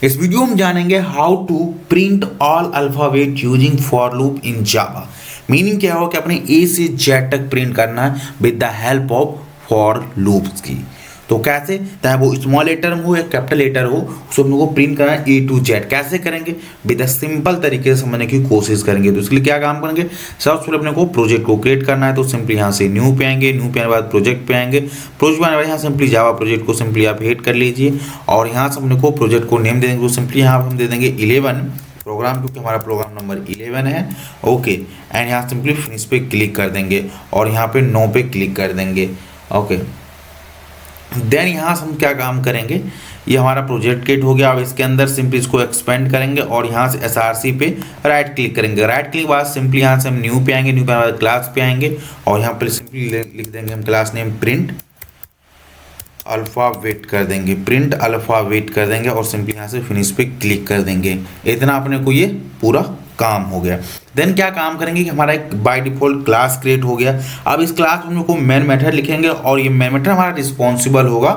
इस वीडियो में जानेंगे how to print all alphabet using for loop in Java. मीनिंग क्या हो कि अपने ए से जेड तक प्रिंट करना है with the help of for loops की। तो कैसे, चाहे वो स्मॉल लेटर में हो या कैपिटल लेटर हो, उसको हम लोग को प्रिंट करना है ए टू जेड। कैसे करेंगे, विद अ सिंपल तरीके से समझने की कोशिश करेंगे। तो इसके लिए क्या काम करेंगे, सबसे पहले अपने को प्रोजेक्ट को क्रिएट करना है। तो सिंपली यहाँ से न्यू पे आएंगे, न्यू पे आने के बाद प्रोजेक्ट पे आएंगे, प्रोजेक्ट पे आने के बाद यहाँ सिंपली जावा प्रोजेक्ट को सिंपली आप हिट कर लीजिए और यहाँ से अपने को प्रोजेक्ट को नेम दे देंगे। तो सिंपली यहाँ हम दे देंगे 11 प्रोग्राम, क्योंकि हमारा प्रोग्राम नंबर 11 है। ओके, एंड यहाँ सिंपली फिनिश पे क्लिक कर देंगे और यहाँ पे नो पे क्लिक कर देंगे। ओके, देन यहाँ से हम क्या काम करेंगे, ये हमारा प्रोजेक्ट किट हो गया। अब इसके अंदर सिंपली इसको एक्सपेंड करेंगे और यहाँ से एसआरसी पे राइट क्लिक करेंगे। राइट क्लिक के बाद सिंपली यहाँ से हम न्यू पे आएंगे, न्यू पे बाद क्लास पे आएंगे और यहाँ पर सिंपली लिख देंगे हम क्लास नेम प्रिंट अल्फाबेट कर देंगे, प्रिंट अल्फाबेट कर देंगे और सिंपली यहाँ से फिनिश पे क्लिक कर देंगे। इतना अपने को ये पूरा काम हो गया। देन क्या काम करेंगे कि हमारा एक बाय डिफॉल्ट क्लास क्रिएट हो गया। अब इस क्लास में हम लोग को मेन मेथड लिखेंगे और ये मेन मेथड हमारा रिस्पॉन्सिबल होगा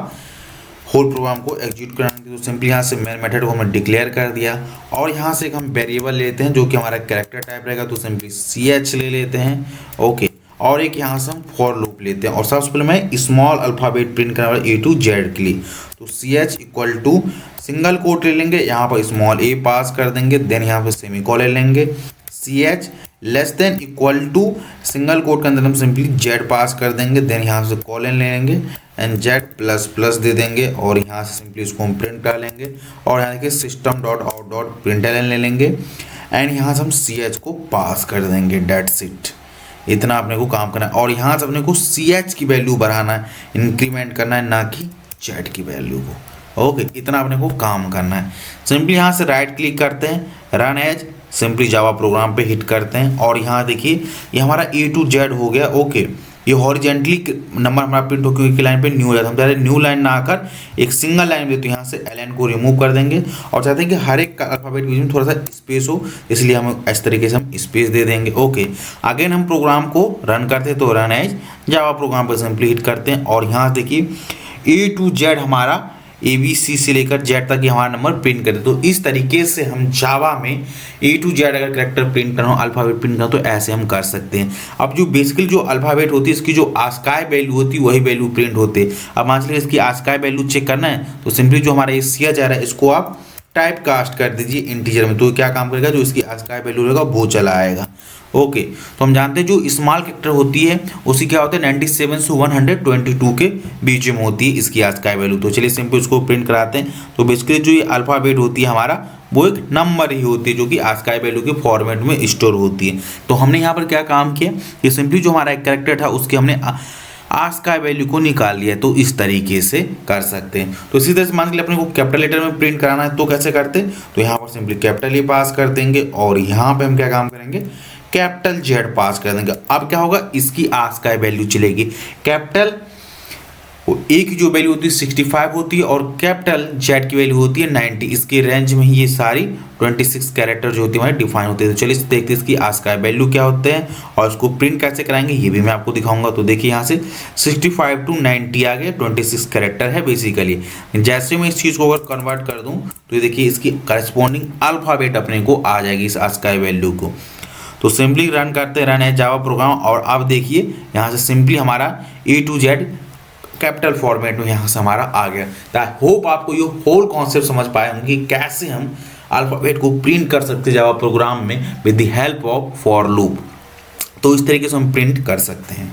होल प्रोग्राम को एग्जीक्यूट कराने के। तो सिंपली यहाँ से मेन मेथड को हमने डिक्लेयर कर दिया और यहाँ से एक हम वेरिएबल लेते हैं जो कि हमारा कैरेक्टर टाइप रहेगा। तो सिंपली CH ले लेते हैं। ओके, और एक यहाँ से हम फॉर लूप लेते हैं और सबसे पहले मैं स्मॉल अल्फाबेट प्रिंट करने वाला A to Z के लिए। तो CH equal to single quote ले लेंगे, यहाँ पर स्मॉल a पास कर देंगे, देन यहाँ पर सेमीकोलन लेंगे। CH less than equal to single quote के अंदर हम सिंपली Z पास कर देंगे, देन यहाँ से कॉलन ले लेंगे एंड Z प्लस प्लस दे देंगे और यहाँ से सिंपली इसको हम प्रिंट कर लेंगे और यहाँ देखिए system dot out dot println ले लेंगे एंड यहाँ से हम CH को पास कर देंगे। डेट्स इट, इतना अपने को काम करना है और यहाँ से अपने को CH की वैल्यू बढ़ाना है, इंक्रीमेंट करना है, ना कि Z की वैल्यू को। ओके, इतना अपने को काम करना है। सिंपली यहाँ से राइट क्लिक करते हैं, run as, simply Java program पे हिट करते हैं और यहाँ देखिए ये हमारा A to Z हो गया। ओके, ये हॉरिजेंटली नंबर हमारा प्रिंट हो क्योंकि लाइन पे न्यू हो जाता है। हम चाहते हैं न्यू लाइन ना आकर एक सिंगल लाइन में, तो यहाँ से LN को रिमूव कर देंगे और चाहते हैं कि हर एक अल्फाबेट के बीच में थोड़ा सा स्पेस हो, इसलिए हम इस तरीके से हम स्पेस दे देंगे। ओके, अगेन हम प्रोग्राम को रन करते हैं तो रन एज जावा प्रोग्राम पर सिंपली हिट करते हैं और यहाँ देखिए A to Z हमारा ABC से लेकर Z तक ये हमारा नंबर प्रिंट करते। तो इस तरीके से हम जावा में A to Z अगर कैरेक्टर प्रिंट करना हो, अल्फाबेट प्रिंट करना, तो ऐसे हम कर सकते हैं। अब जो बेसिकली जो अल्फाबेट होती है इसकी जो आस्काई वैल्यू होती है वही वैल्यू प्रिंट होते हैं। अब मान लीजिए इसकी आस्काई वैल्यू चेक करना है तो सिंपली जो हमारा CH आ रहा है इसको आप टाइप कास्ट कर दीजिए इंटीजर में, तो क्या काम करेगा, जो इसकी आस्काई वैल्यू रहेगा वो चला आएगा। ओके, तो हम जानते हैं जो स्मॉल कैरेक्टर होती है उसी क्या होता है 97 से 122 के बीच में होती है इसकी आस्काई वैल्यू। तो चलिए सिंपल उसको प्रिंट कराते हैं। तो बेसिकली जो ये अल्फाबेट होती है हमारा वो एक नंबर ही होती है जो कि आस्काई वैल्यू के फॉर्मेट में स्टोर होती है। तो हमने यहाँ पर क्या काम किया कि सिंपली जो हमारा एक कैरेक्टर था उसके हमने आस्काई वैल्यू को निकाल लिया। तो इस तरीके से कर सकते हैं। तो इसी तरह से मान लीजिए अपने को कैपिटल लेटर में प्रिंट कराना है तो कैसे करते हैं, तो यहाँ पर सिंपली कैपिटल A पास कर देंगे और यहाँ पे हम क्या काम करेंगे, कैपिटल Z पास कर देंगे। अब क्या होगा, इसकी आस्काई वैल्यू चलेगी। कैपिटल A की जो वैल्यू होती है 65 होती है और कैपिटल Z की वैल्यू होती है 90। इसके रेंज में ही ये सारी 26 कैरेक्टर जो होती है हमारे डिफाइन होते हैं। तो चलिए देखते हैं इसकी आस्काई वैल्यू क्या होते हैं और इसको प्रिंट कैसे कराएंगे ये भी मैं आपको दिखाऊंगा। तो देखिए यहाँ से 65 to 90 आ गया, 26 कैरेक्टर है बेसिकली। जैसे मैं इस चीज़ को अगर कन्वर्ट कर दूँ तो ये देखिए इसकी करस्पॉन्डिंग अल्फाबेट अपने को आ जाएगी इस आस्काई वैल्यू को। तो सिंपली रन करते रन है जावा प्रोग्राम और अब देखिए यहाँ से सिंपली हमारा A to Z capital format में यहाँ से हमारा आ गया। तो आई होप आपको ये होल कॉन्सेप्ट समझ पाए होंगे कि कैसे हम अल्फाबेट को प्रिंट कर सकते हैं जावा प्रोग्राम में with the help of for loop. तो इस तरीके से हम प्रिंट कर सकते हैं।